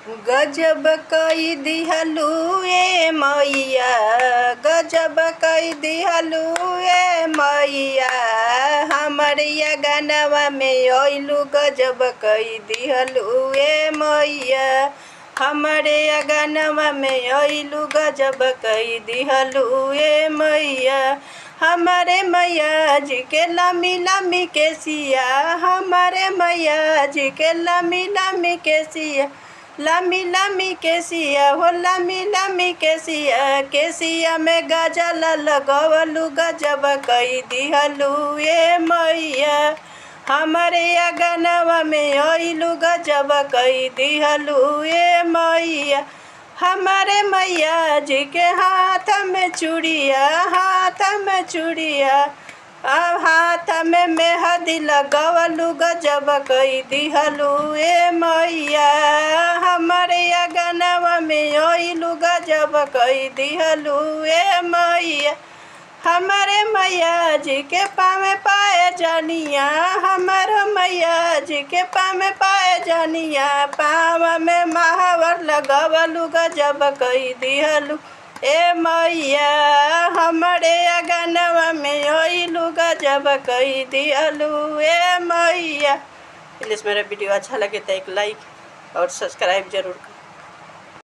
गजब कई दिहलू ए मैया, गजब कई दिहलू ए मैया, हमारे गनवा में अइलू गजब कई दिहलू ए मैया, हमारे गनवा में अइलू गजब कई दिहलू ए मैया। हमारे मैया जी के लमी लमी के सिया, हमारे मैया जी के लमी लमी के सिया, लमी लमी केसिया हो लमी लमी केसिया में गजल लगवलू गजब कई दिहलू ए मैया, हमारे गनवा में अइलू गजब कई दिहलू ए मैया। हमारे मैया जी के हाथ में चूड़िया, हाथ में चूड़िया, हाथ में मेहंदी लगवलू गजब कई दिहलू ए मैया, हमारे गनवा में अइलू गजब कई दिहलू ए मैया। हमारे मैया जी के पाँव पाए जानिया, हमारे मैया जी के पाँव पाए जानिया, पाँव में महावर लगवलू गजब कई दिहलू ए मैया, हमारे गनवा में अइलू गजब कई दिहलू ए मैया। प्लीज़ मेरा वीडियो अच्छा लगे तो एक लाइक और सब्सक्राइब जरूर करें।